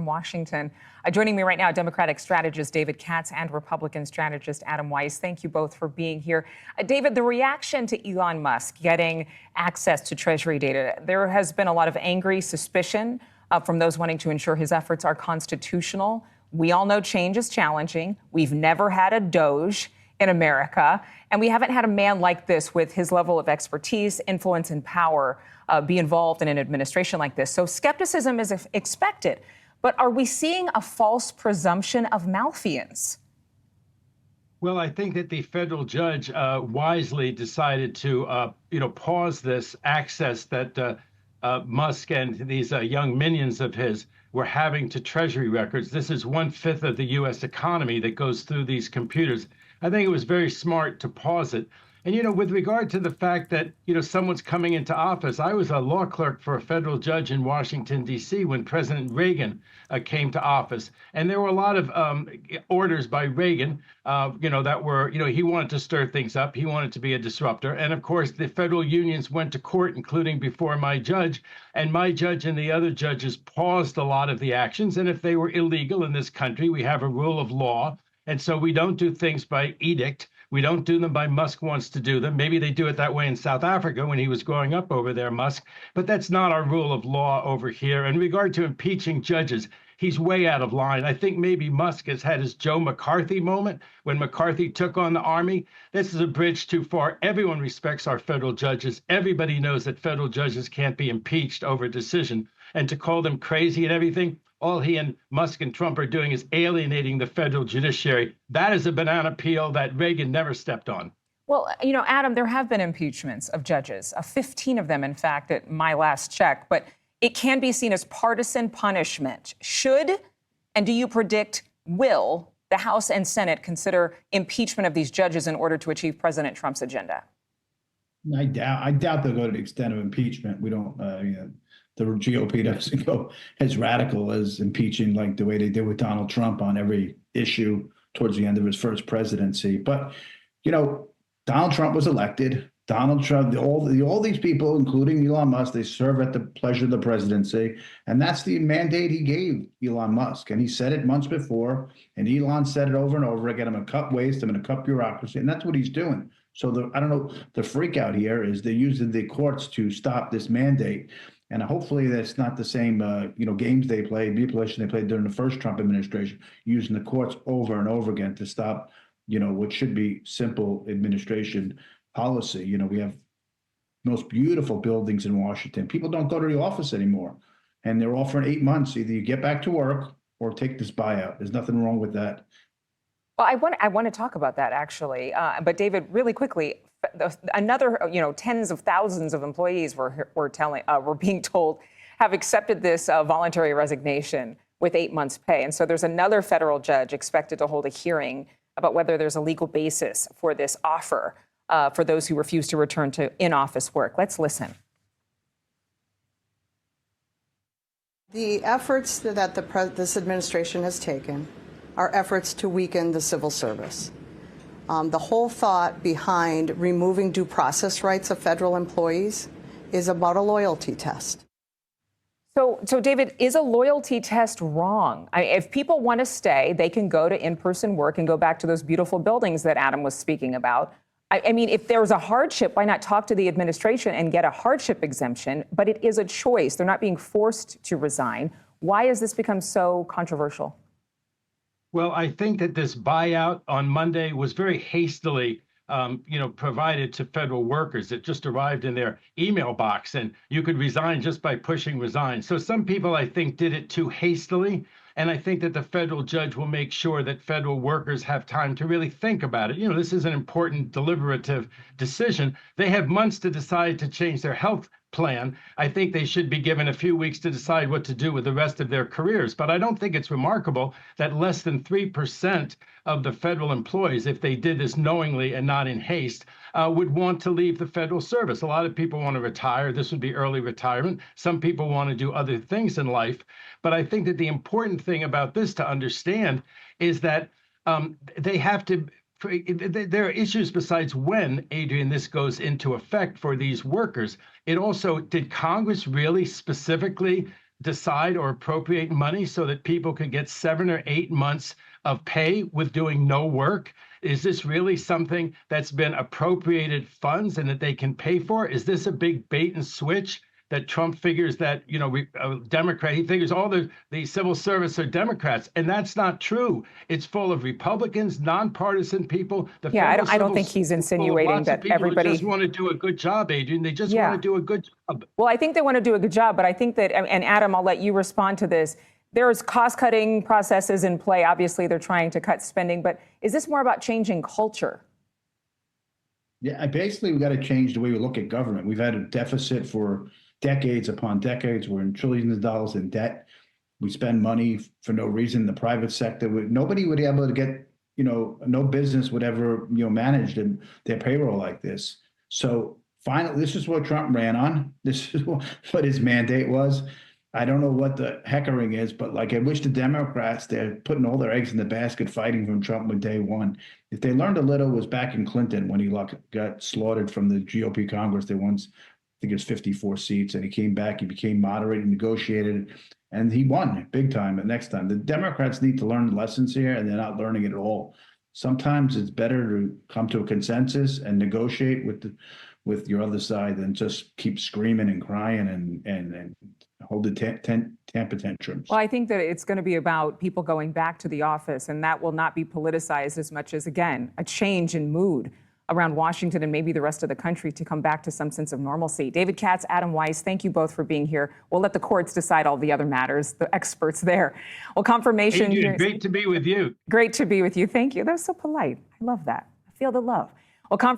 from Washington. Joining me right now, Democratic strategist David Katz and Republican strategist Adam Weiss. Thank you both for being here. David, the reaction to Elon Musk getting access to Treasury data, there has been a lot of angry suspicion from those wanting to ensure his efforts are constitutional. We all know change is challenging. We've never had a Doge in America, and we haven't had a man like this with his level of expertise, influence, and power be involved in an administration like this. So skepticism is expected. But are we seeing a false presumption of malfeasance? Well, I think that the federal judge wisely decided to, pause this access that Musk and these young minions of his were having to Treasury records. This is 1/5 of the U.S. economy that goes through these computers. I think it was very smart to pause it. And, with regard to the fact that, someone's coming into office, I was a law clerk for a federal judge in Washington, D.C. when President Reagan came to office. And there were a lot of orders by Reagan, that were, he wanted to stir things up. He wanted to be a disruptor. And of course, the federal unions went to court, including before my judge. And my judge and the other judges paused a lot of the actions. And if they were illegal in this country, we have a rule of law. And so we don't do things by edict. We don't do them by Musk wants to do them. Maybe they do it that way in South Africa when he was growing up over there, Musk. But that's not our rule of law over here. In regard to impeaching judges, he's way out of line. I think maybe Musk has had his Joe McCarthy moment when McCarthy took on the army. This is a bridge too far. Everyone respects our federal judges. Everybody knows that federal judges can't be impeached over a decision. And to call them crazy and everything, all he and Musk and Trump are doing is alienating the federal judiciary. That is a banana peel that Reagan never stepped on. Well, Adam, there have been impeachments of judges, 15 of them, in fact, at my last check. But it can be seen as partisan punishment. Should, and do you predict will, the House and Senate consider impeachment of these judges in order to achieve President Trump's agenda? I doubt they'll go to the extent of impeachment. We don't, the GOP doesn't go as radical as impeaching like the way they did with Donald Trump on every issue towards the end of his first presidency. But, Donald Trump was elected. Donald Trump, all these people, including Elon Musk, they serve at the pleasure of the presidency. And that's the mandate he gave Elon Musk. And he said it months before. And Elon said it over and over again. I'm going to cut waste. I'm going to cut bureaucracy. And that's what he's doing. So I don't know, the freak out here is they're using the courts to stop this mandate. And hopefully that's not the same, games they played, manipulation they played during the first Trump administration, using the courts over and over again to stop, what should be simple administration policy. We have most beautiful buildings in Washington. People don't go to the office anymore. And they're offering 8 months. Either you get back to work or take this buyout. There's nothing wrong with that. Well, I want to talk about that, actually. But David, really quickly, another, tens of thousands of employees were being told have accepted this voluntary resignation with 8 months' pay. And so there's another federal judge expected to hold a hearing about whether there's a legal basis for this offer for those who refuse to return to in-office work. Let's listen. The efforts that this administration has taken are efforts to weaken the civil service. The whole thought behind removing due process rights of federal employees is about a loyalty test. So David, is a loyalty test wrong? If people want to stay, they can go to in-person work and go back to those beautiful buildings that Adam was speaking about. If there's a hardship, why not talk to the administration and get a hardship exemption? But it is a choice. They're not being forced to resign. Why has this become so controversial? Well, I think that this buyout on Monday was very hastily, provided to federal workers. It just arrived in their email box, and you could resign just by pushing resign. So some people, I think, did it too hastily. And I think that the federal judge will make sure that federal workers have time to really think about it. This is an important deliberative decision. They have months to decide to change their health plan. I think they should be given a few weeks to decide what to do with the rest of their careers. But I don't think it's remarkable that less than 3% of the federal employees, if they did this knowingly and not in haste, would want to leave the federal service. A lot of people want to retire. This would be early retirement. Some people want to do other things in life. But I think that the important thing about this to understand is that they have to there are issues besides when, Adrian, this goes into effect for these workers. It also, did Congress really specifically decide or appropriate money so that people could get 7 or 8 months of pay with doing no work? Is this really something that's been appropriated funds and that they can pay for? Is this a big bait and switch that Trump figures that, Democrat, he figures all the civil service are Democrats, and that's not true. It's full of Republicans, nonpartisan people. I don't think he's insinuating that everybody just want to do a good job, Adrian. They just want to do a good job. Well, I think they want to do a good job, but I think that, and Adam, I'll let you respond to this. There's cost-cutting processes in play. Obviously, they're trying to cut spending, but is this more about changing culture? Yeah, basically, we got to change the way we look at government. We've had a deficit for decades upon decades. We're in trillions of dollars in debt. We spend money for no reason. The private sector, nobody would be able to get, no business would ever, manage their payroll like this. So finally, this is what Trump ran on. This is what his mandate was. I don't know what the heckering is, but I wish the Democrats, they're putting all their eggs in the basket fighting from Trump with day one. If they learned a little, it was back in Clinton when he got slaughtered from the GOP Congress. They once, I think it was 54 seats, and he came back, he became moderate, he negotiated, and he won big time the next time. The Democrats need to learn the lessons here, and they're not learning it at all. Sometimes it's better to come to a consensus and negotiate with your other side than just keep screaming and crying and hold the temper tantrums. Well, I think that it's going to be about people going back to the office, and that will not be politicized as much as, again, a change in mood around Washington and maybe the rest of the country to come back to some sense of normalcy. David Katz, Adam Weiss, thank you both for being here. We'll let the courts decide all the other matters, the experts there. Well, confirmation. Adrian, great to be with you. Great to be with you. Thank you. That was so polite. I love that. I feel the love. Well,